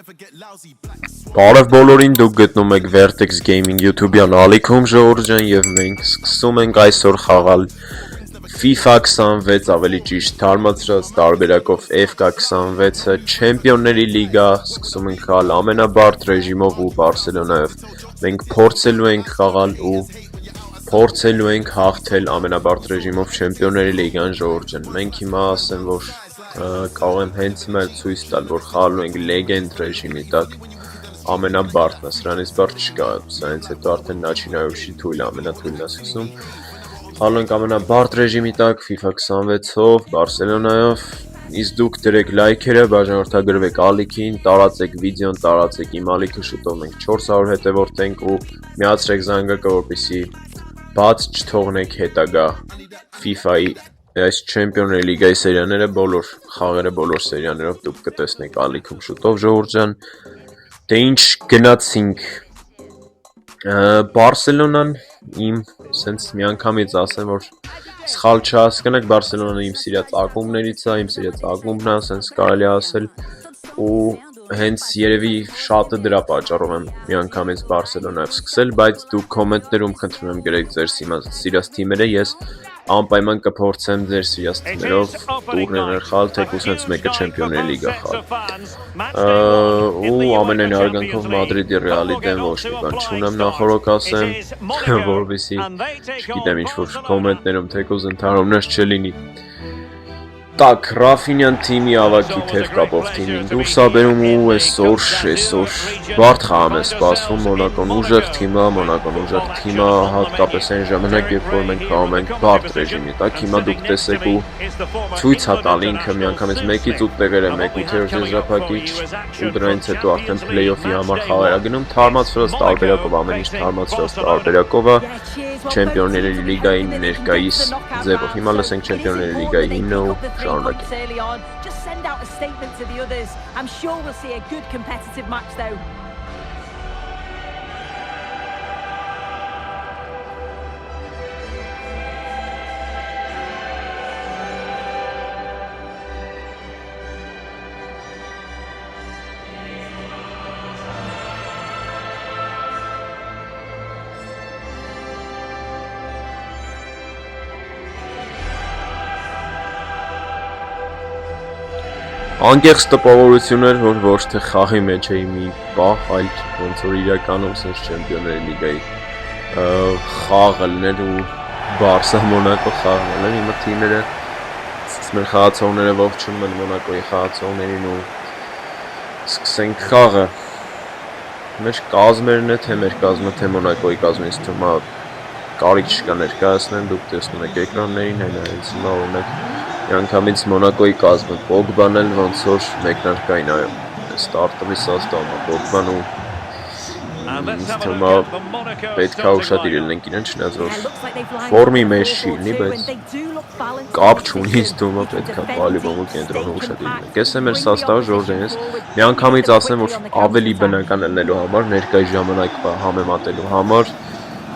Բարև բոլորին, դուք գտնում եք Vertex Gaming YouTube-յան ալիքում Ժողովուրդ ջան եւ մենք սկսում ենք այսօր խաղալ FIFA 26 ավելի ճիշտ թարմացրած տարբերակով FK26-ը Չեմպիոնների լիգա սկսում ենք խաղալ ամենաբարդ ռեժիմով ու Բարսելոնայով մենք փորձելու ենք խաղալ ու փորձելու ենք հաղթել ամենաբարդ ռեժիմով Չեմպիոնների լիգան Ժողովուրդ ջան մենք հիմա ասեմ որ կարող եմ հենց հիմա ցույց տալ որ խաղալու ենք Legend ռեժիմի տակ ամենաբարդն է, սրանից բարդ չկա, սրանից հետո արդեն Начинающий թույլ ամենաթույլն է սկսում խաղալու ենք ամենաբարդ ռեժիմի տակ FIFA 26-ով, Բարսելոնայով իսկ դուք դրեք լայքերը, բաժանորդագրվեք ալիքին, տարածեք վիդեոն, տարածեք իմ ալիքը, շուտով մենք 400 հետևորդ ենք ու միացրեք զանգակը, որպեսզի բաց չթողնեք հետագա FIFA-ի այս Չեմպիոնների լիգայի սերիաները, բոլոր խաղերը, բոլոր սերիաներով դուք կտեսնեք ալիքում շուտով Ժողովուրդ ջան Դե ինչ գնացինք Բարսելոնան իմ սենց միանգամից ասեմ որ սխալ չհասկանաք Բարսելոնան իմ սիրած ակումբներից է իմ սիրած ակումբն է սենց կարելի ասել ու հենց երևի շատը դրա պատճառով եմ միանգամից Բարսելոնայով սկսել բայց դուք կոմենտներում խնդրում եմ գրեք ձեր սիրած թիմերը ես անպայման կփորձեմ ձեր սիրած թիմերով տուրներներ խաղալ թեկուզ հենց մեկը Չեմպիոնների լիգա խաղալ ու ամենայն հարգանքով Մադրիդի Ռեալի դեմ ոչ մի բան չունեմ նախորոք ասեմ որովհետեւ չգիտեմ ինչ որ կոմենտներում թեկուզ ընդհանրումներ չլինի Так, Ռաֆինյան թիմի ավակի թև կապող թիմին դուրս է բերում ու այսօր բարդ խաղ է սպասվում Մոնակոն ուժեղ թիմը հատկապես այն ժամանակ երբ որ մենք խաղում ենք բարդ ռեժիմի տակ հիմա դուք տեսեք ու ցույց է տալ ինքը միանգամից 1-ից 8 տեղերը 1/8 եզրափակիչ ու դրանից հետո արդեն play-off-ի համար խաղեր է գնում թարմացված տարբերակով ամեն ինչ թարմացված տարբերակով է Չեմպիոնների լիգայի ներկայիս ձևով հիմա լսենք Չեմպիոնների լիգայի հիմնը ու early on, just send out a statement to the others. I'm sure we'll see a good competitive match though. Անկեղծ տպավորություն էր, որ ոչ թե խաղի մեջ էի մի պահ, այլ ոնց որ իրականում սենց Չեմպիոնների լիգայի խաղը լներ ու Բարսա Մոնակո խաղն էր, հիմա թիմերը մեր խաղացողները ողջունում են Մոնակոյի խաղացողներին ու սկսենք խաղը մեր կազմերն է, թե մեր կազմը, թե Մոնակոյի կազմը ինձ թվում է կարիք չկա ներկայացնեմ, դուք տեսնում եք էկրաններին, հենց հիմա օրինակ Միանգամից Մոնակոյի կազմը Պոգբան էլ ոնց որ մեկնարկային այո ստարտովի սաստավը Պոգբան ու ինձ թվում է պետք է ուշադիր լինենք իրեն չնայած որ ֆորմի մեջ չի լինի բայց կապ չունի ինձ թվում է պետք է պալիվոմու կենտրոնում ուշադիր լինենք ես եմ մեր սաստավը Ժորժենից միանգամից ասեմ որ ավելի բնական ելնելու համար ներկայ ժամանակվա համեմատելու համար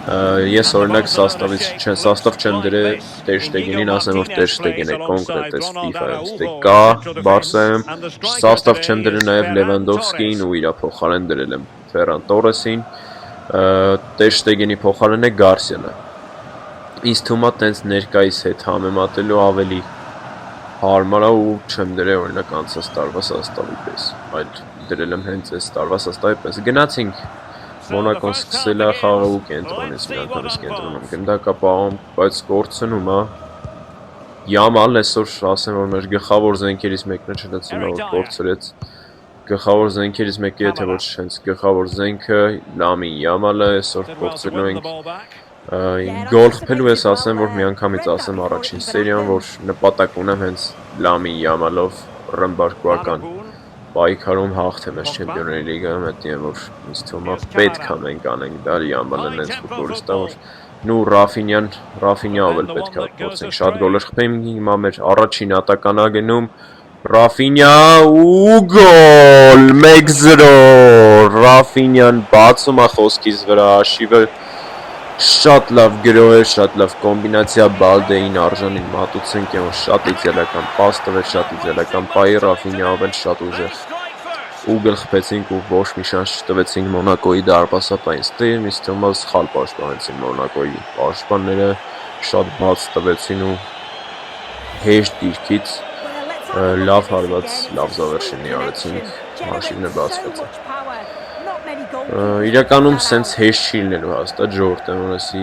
Ես օրինակ սաստավ չեմ դրել Ter Stegenին ասեմ որ Ter Stegen է կոնկրետ էս FIFA-ից դե կա Բարսայում սաստավ չեմ դրել նաև Լևանդովսկիին ու իր փոխարեն դրել եմ Ferran Torres-ին Ter Stegen-ի փոխարեն է Garcia-ը Ինձ թվում է տենց ներկայիս հետ համեմատելու ավելի հարմար է ու չեմ դրել օրինակ անցած տարվա սաստավի պես այլ դրել եմ հենց այս տարվա սաստավի պես գնացինք Մոնակոն սկսել է խաղը ու կենտրոնից միանգամից կենտրոնում գնդակապահում, բայց կորցնում է Յամալն այսօր ասեմ որ մեր գլխավոր զենքերից մեկն է չլցնում որ կորցրեց գլխավոր զենքերից մեկը եթե ոչ հենց գլխավոր զենքը Լամին Յամալը այսօր կորցրել ենք գոլ խփելու ես ասեմ որ միանգամից ասեմ առաջին սերիան որ նպատակ ունեմ հենց Լամին Յամալով ռմբարկուական պայքարում հաղթեմ այս Չեմպիոնների լիգայում հետո եմ որ ինձ թվում է պետք է մենք անենք դա Յամալն այնց ֆուտբոլիստ է որ նու Ռաֆինյով էլ պետք է փորձենք շատ գոլեր խփենք հիմա մեր առաջին ատականը գնում Ռաֆինյա ու գոլ 1-0 Ռաֆինյան բացում է խոսքից վրա հաշիվը Շատ լավ գրոհ էր, շատ լավ կոմբինացիա Բալդեին արժանին մատուցենք եմ շատ իդեալական պաս տվեց, շատ իդեալական պայի Ռաֆինյաով էլ շատ ուժեղ ու գլխվեցինք ու ոչ մի շանս չտվեցինք Մոնակոյի դարպասապային ստիմ, իսկ թվում է սխալ պաշտպանեցին Մոնակոյի պաշտպանները, շատ բաց տվեցին ու հեշտ դիրքից լավ հարված, լավ զավերշինի արեցինք, հաշիվն է բացվեցին։ Իրականում սենց հեշտ չի լինելու հաստատ ժողովուրդ եմ ունեսի,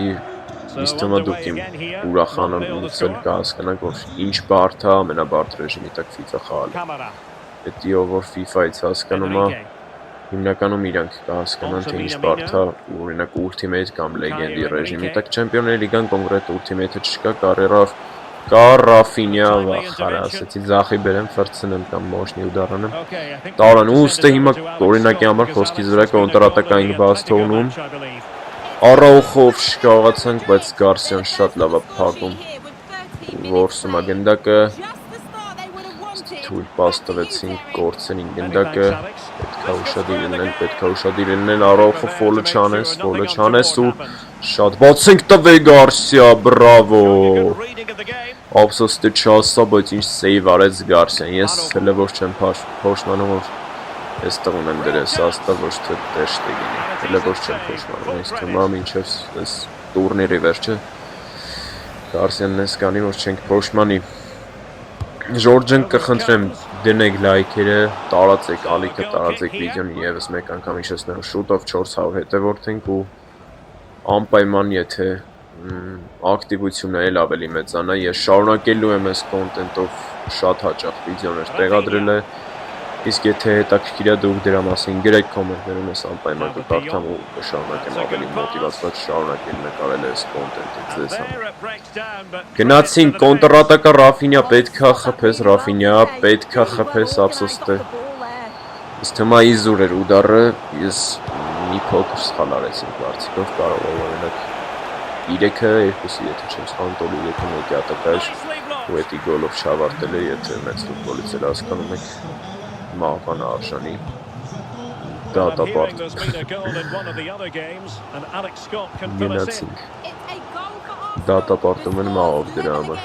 իսկ թվում է դուք իմ ուրախանալուց էլ կհասկանաք, որ ինչ բարդ է ամենաբարդ ռեժիմի տակ FIFA խաղալը։ Պետք է ով որ FIFA-ից հասկանում է, հիմնականում իրանք կհասկանան, թե ինչ բարդ է, օրինակ Ultimate կամ Legend-ի ռեժիմի տակ Չեմպիոնների լիգան կոնկրետ Ultimate-ը չկա, կա Rafinha, վախար ասեցի, ձախի բերեմ, ֆրցնեմ կամ մոշնի ուդարանեմ, տարան ու ուստը հիմա օրինակի համար խոսքից վրա կոնտրատակային բաց թողնում, Araujo-ով չկարողացանք, բայց Garcia-ն շատ լավ է փակում, որսում է գնդակը, թույլ պաս տվեցին կորցրին գնդակը, պետք է ուշադիր լինել, Araujo ֆոլը չանես ու շատ բացենք տվե Garcia, բրավո, ափսոս թե չասա, բայց ինչ սեյվ արեց Garcia-ն, ես հələ որ չեմ փոշմանում, որ ես տղուն եմ դրես, աստա ոչ թե տեշտեգին, հələ որ չեմ փոշմանում, ինձ թվում է մինչև այս տուրնիրի վերջը Garcia-ն ես կանի, որ չենք փոշմանի, Ժորջն կխնդրեմ դնեք լայքերը, տարածեք, ալիքը տարածեք վիդեոն եւս մեկ անգամ հիշեցնելու շուտով 400 հետևորդ ենք ու անպայման եթե ակտիվությունը էլ ավելի մեծանա, ես շարունակելու եմ այս կոնտենտով շատ հաճախ վիդեոներ տեղադրել իսկ եթե հետաքրքիր է դուք դրա մասին գրեք կոմենտներում ես անպայման կկարդամ ու կշարունակեմ ավելի մոտիվացված շարունակել նկարել այս կոնտենտը ձեզ համար։ Գնացինք կոնտրատակա Rafinha պետքա խփես Rafinha, պետքա խփես ափսոս թե իսկ թվում է իզուր էր ուդարը, ես մի փոքր սխալ արեցինք վարցիկով կարող է օրինակ 3-ը 2-ի եթե չեմ սխալվում տոլի 3-1-ի ատակայր ու էդի գոլով չավարտել է եթե մեծ ֆուտբոլից էլ հասկանում եք մահվան արժանի դատապարտ գնացինք դատապարտում են մահով դրա համար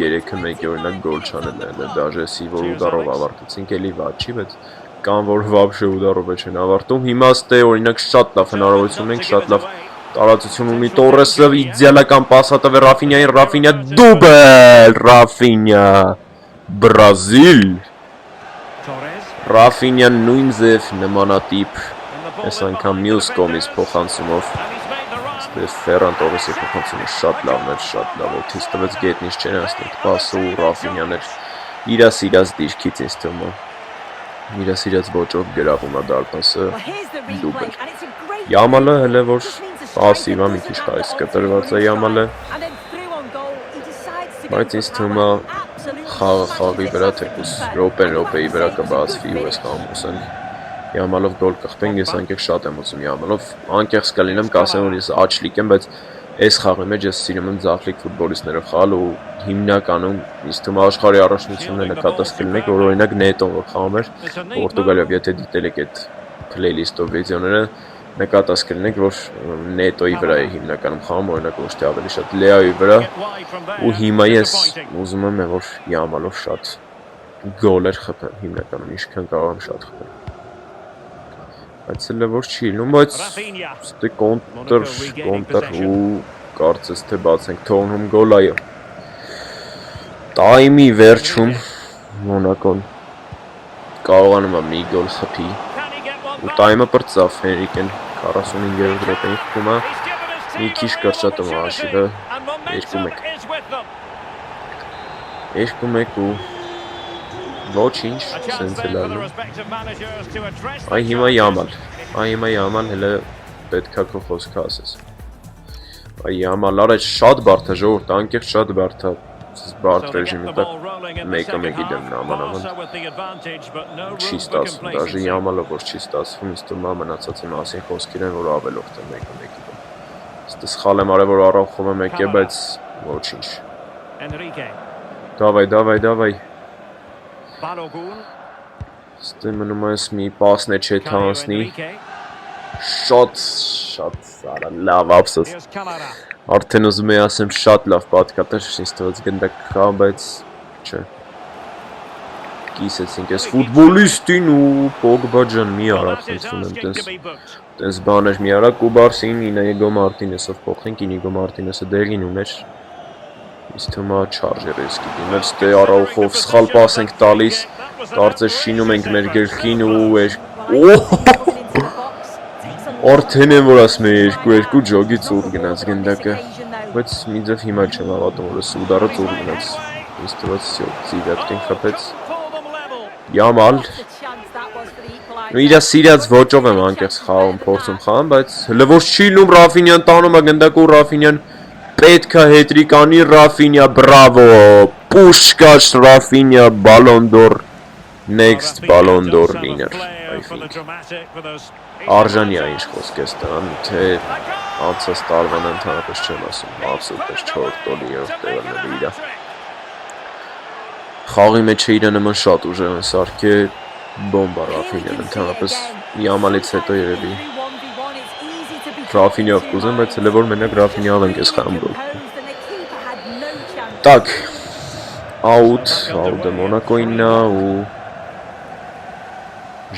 3-1-ի օրինակ գոլ չանել է դաժե սիվոր ուդարով ավարտեցինք էլի վատ չի բայց կան որ վաբշե ուդարով չեն ավարտում հիմա ստե օրինակ շատ լավ հնարավորություն ունենք շատ լավ տարածություն ունի Տորեսը իդեալական պասատը Rafinha-ին Rafinha դուբլ Rafinha Բրազիլ Rafinha-ն նույն ձև նմանատիպ այս անգամ մյուս կողմից փոխանցումով Այս Ferran Torres-ի փոխանցումը շատ լավն էր, շատ լավ օթից տվեց գետնից չեն ասնի պասը ու Rafinha-ն էր իրա սիրած դիրքից ինձ թվում է իրա սիրած ոճով գրավում է դարպասը դուբլ Yamal-ը հələ որ պասիվ է մի քիչ խայս կտրված է Yamal-ը բայց ինձ թվում է խաղի վրա թեկուս րոպեի վրա կբացվի ու ես խաղում ուսենք Yamal-ով գոլ կխփենք ես անկեղծ շատ եմ ուզում Yamal-ով անկեղծ կլինեմ կասեմ որ ես աչլիկ եմ բայց այս խաղի մեջ ես սիրում եմ ձախլիկ ֆուտբոլիստներով խաղալ ու հիմնականում ինձ թվում է աշխարհի առաջնությունն էլ կատած կլինեք որ օրինակ Neto-ն որ խաղում էր Պորտուգալիայով եթե դիտել եք այդ playlist-ով վիդեոները նկատած կլինեք որ Neto-ի վրա է հիմնականում խաղում օրինակ ոչ թե ավելի շատ Leo-ի վրա ու հիմա ես ուզում եմ որ Yamal-ով շատ գոլեր խփեմ հիմնականում ինչքան կարող եմ շատ խփեմ բայց հələ որ չի լինում բայց ստե կոնտր ու կարծես թե բացենք թողնում գոլ այո տայմի վերջում Մոնակոն կարողանում է մի գոլ խփի ու տայմը բրծավ Հենրիկեն 45-րդ րոպեին խփում է մի քիչ կրճատում է հաշիվը 2-1 ու ոչինչ սենց էլ ալնում այ հիմա Yamal հələ պետքա քո խոսքը ասես այ Yamal արեց շատ բարդ է ժողովուրդ անկեղծ շատ բարդ է բարդ ռեժիմի տակ մեկը մեկի դեմ նամանավանդ չի ստացվում դաժե Yamal-ը որ չի ստացվում ինձ թվում է մնացածի մասին խոսքեր են որ ավելորդ է մեկը մեկի դեմ ստե սխալ եմ արել որ Araujo-ը մեկ է բայց ոչինչ Davay Ստե մնում ես մի պասն է չէ թանցնի շատ լավ ափսոս արդեն ուզում եի ասեմ շատ լավ պատկատեր ինձ թվաց գնդակ կա բայց չէ կիսեցինք այս ֆուտբոլիստին ու Պոգբա ջան մի արա խնդրում եմ տես բաներ մի արա Կուբարսին Ինեգո Մարտինեսով փոխենք Ինեգո Մարտինեսը դերին ուներ իսկ թվում է չարժեր էս գիտի մեր ստե Արաուխով սխալ պաս ենք տալիս կարծես շինում ենք մեր գլխին ու արդեն եմ որ ասում եմ 2-2 ջոգի ծուր գնաց գնդակը բայց մի ձև հիմա չեմ հավատում որ Սուդարը ծուր գնաց ինձ թվաց ծիվյատքին խփեց Yamal ու իր սիրած ոճով եմ անկեղծ խաղում փորձում խաղամ բայց հələ որ չի լում Ռաֆինյան տանում է գնդակը Ռաֆինյան պետք է հետրիկ անի Ռաֆինյա բրավո Պուշկաշ Ռաֆինյա Ballon d'Or next Ballon d'Or winner I think Արժանի է ինչ խոսք ես տան թե անցած տարվան ընդհանրապես չեմ ասում absolutely 4 տոլի երբ տեղանալի իրա խաղի մեջ է իրը նման շատ ուժեղ են սարքե բոմբա Ռաֆինյան ընդհանրապես Yamalից հետո երևի Ռաֆինյով կուզեմ բայց հələ որ մենակ Ռաֆինյով ենք ես խաղում Так out Մոնակոինն է ու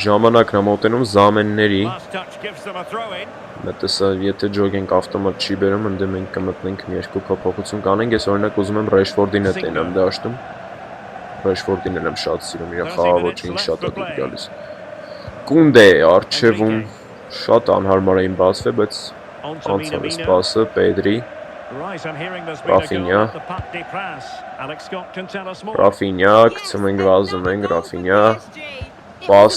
ժամանակն է մոտենում զամենների մտեսա եթե ջոգենք ավտոմատ չի բերում ընդ մենք կմտնենք մի երկու փոփոխություն կանենք ես օրինակ ուզում եմ Ռեշֆորդին հետ տենամ դաշտում Ռեշֆորդին եմ շատ սիրում իր խաղաոճին շատ է դուր գալիս Կունդե արչևում շատ անհարմար էին բացվել բայց անցավ էս պասը Պեդրի Ռաֆինյա գցում ենք վազում ենք Ռաֆինյա Պաս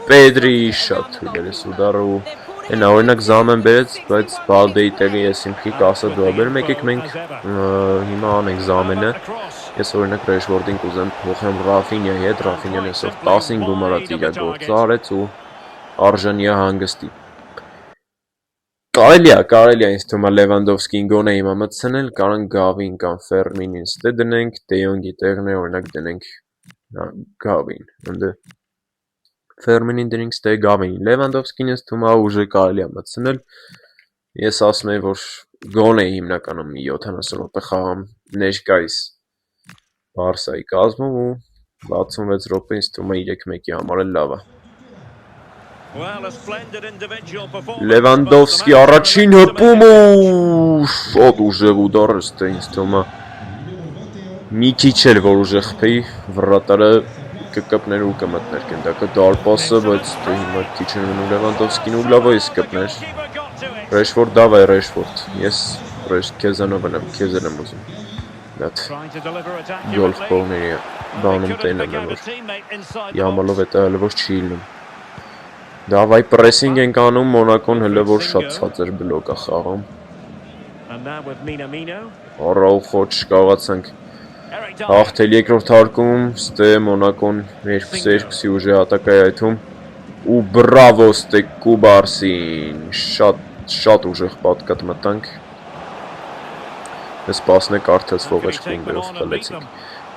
Պեդրի շատ թույլ էր Սուդարը ու Են օրինակ զամեն բերեց, բայց բալդեի տեղի ես իմքի կասը դու բերում եկեք մենք հիմա անենք զամենը Ես օրինակ Ռեշվորդին կուզեմ փոխեմ Ռաֆինյայի հետ, Ռաֆինյան այսով 10-ին գումարած իր գործը արեց ու արժանիա հանգստի Կարելի է ինձ թվում է Լևանդովսկին գոնե հիմա մտցնել, կարան Գավին կամ Ֆերմինին ստե դնենք, Դեյոնգի տեղն է օրինակ դնենք Գավին, ընդ Ֆերմինին դնենք ստե Գավին, Լևանդովսկին ինձ թվում է ուժը կարելի է մտցնել, ես ասում եմ որ գոնե հիմնականում մի 70 րոպե խաղամ ներկայիս Բարսայի կազմում ու 66 րոպե ինձ թվում է 3-1-ի համար էլ լավ է Լևանդովսկի առաջին հպում ու շատ ուժեղ ուդար ստե ինձ թվում է մի քիչ էլ որ ուժեղ խփի վռատարը կկպներ ու կմտներ գնդակը դարպասը բայց դե հիմա քիչ են մնում Լևանդովսկին ու լավ է ის կպներ Ռեշֆորդ դավայ Ռեշֆորդ ես քեզանով եմ ուզում That golf ballների բանում տենում եմ որ Yamalով էտա հələ որ չի լինում Դավայ պրեսինգ ենք անում Մոնակոն հələ որ շատ ցածր բլոկ է խաղում Արաուխո չկարողացանք հաղթել երկրորդ հարկում ստե Մոնակոն 2-2-ի ուժի հատակայ այդում ու բրավո ստե Կուբարսին շատ ուժեղ պատկատ մտանք Ես պասն է կարթած ֆողեջքին բերով խլեցինք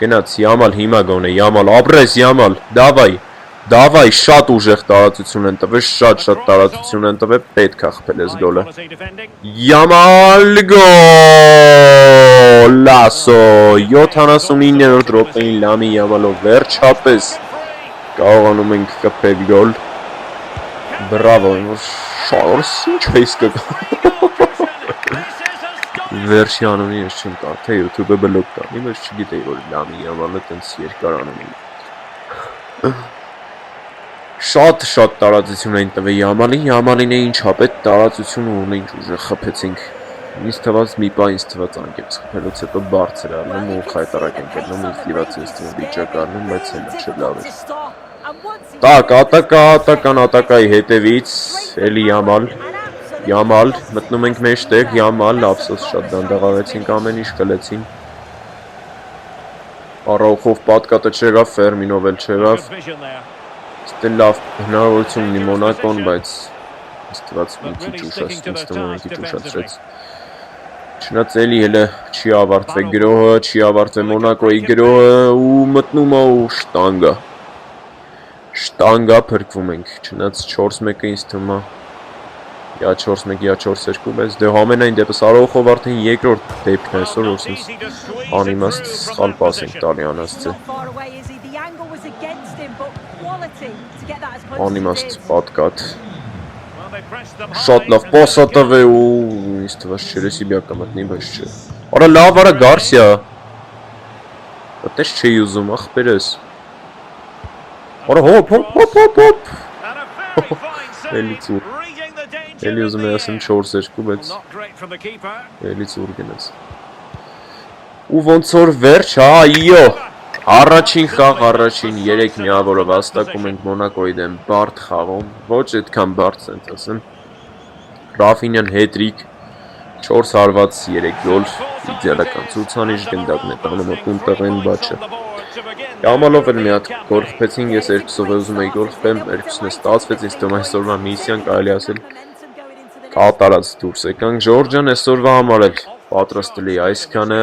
Գնաց Yamal հիմա գոնե Yamal ապրես Yamal Դավայ շատ ուժեղ տարածություն են տվել շատ տարածություն են տվել պետք է խփել այս գոլը Yamal գոլ լասո 79-րդ րոպեին Լամի Yamalով վերջապես կարողանում ենք խփել գոլ բրավո շարս ինչ է իսկ Վերջի անունի ես չեմ կարդա YouTube-ը բլոկ տանի, բայց չգիտեի որ Լամի Yamal-ը տենց երկար անում է Շատ տարածություն էին տվել Yamal-ին է ինչ հապետ տարածություն ու ինչ ուժեղ խփեցինք Ինձ թվաց մի պա ինձ թվաց անկեղծ խփելուց հետո բարձր առնում ու խայտարակ ենք գնում ինձ դիված ինձ թվում վիճակ առնում բայց հենա չլավ էր Так, ատակայի հետևից էլի Yamal, մտնում ենք մեջտեղ, Yamal, ափսոս շատ դանդաղարեցինք ամեն ինչ խլեցին Արաուխով պատկատը չեղավ, Ֆերմինով էլ չեղավ Ստե լավ հնարավորություն ունի Մոնակոն, բայց ստված մի քիչ ուշացրեց Չնայած էլի հələ չի ավարտվել գրոհը, չի ավարտվել Մոնակոյի գրոհը ու մտնում է ու շտանգա փրկվում ենք, չնայած 4-1-ը ինձ թվում է Յա 4-1, յա 4-2, բայց դե համենայն դեպս Արոխով արդեն երկրորդ դեպքն է այսօր, որ սենց անիմաստ սխալ պաս ենք տալի անասցը։ Not far away, is he? The angle was against him, but quality to get that as close as Անիմաստ it did. պատկատ։ Շատ լավ պասա տվե ու ինձ թվաց չերեսի բյակա մտնի, բայց չէ։ Արա լավ արա Գարսիա։ Այդպես չի ուզում, ախպերս։ Արա հոպ, հոպ, հոպ, հոպ, հոպ։ Էլի ծուր։ Էլի ուզում է ասեմ 4-2, բայց էլի ծուր գնաց։ Ու ոնց որ վերջ, այո։ Առաջին խաղ, առաջին 3 միավորով հաստակում ենք Մոնակոյի դեմ բարդ խաղում, ոչ այդքան բարդ սենց ասեմ։ Ռաֆինյան հետրիկ, 4 հարված 3 գոլ, իդեալական ցուցանիշ գնդակն է տանում պունտեղեն բաչը։ Կամալով էլ մի հատ գոլ խփեցին, ես երկուսով ուզում էի գոլ խփեմ, երկուսն է ստացվեց, ինձ թվում այսօրվա միսիան կարելի ասել կատարած դուրս եկանք։ Ժորջան այսօրվա համար էլ պատրաստել էի այսքանը,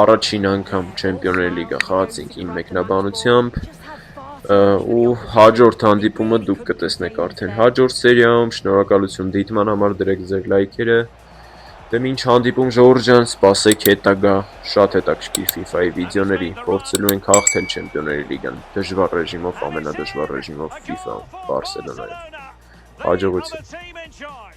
առաջին անգամ Չեմպիոնների լիգա խաղացինք իմ մեկնաբանությամբ ու հաջորդ հանդիպումը դուք կտեսնեք արդեն հաջորդ սերիայում, շնորհակալություն դիտման համար, դրեք ձեր լայքերը, դե մինչ հանդիպում Ժորջան, սպասեք հետագա շատ հետաքրքիր FIFA-ի վիդեոների, փորձելու ենք հաղթել Չեմպիոնների լիգան, դժվար ռեժիմով, ամենադժվար ռեժիմով FIFA Բարսելոնայով։ Հաջողություն։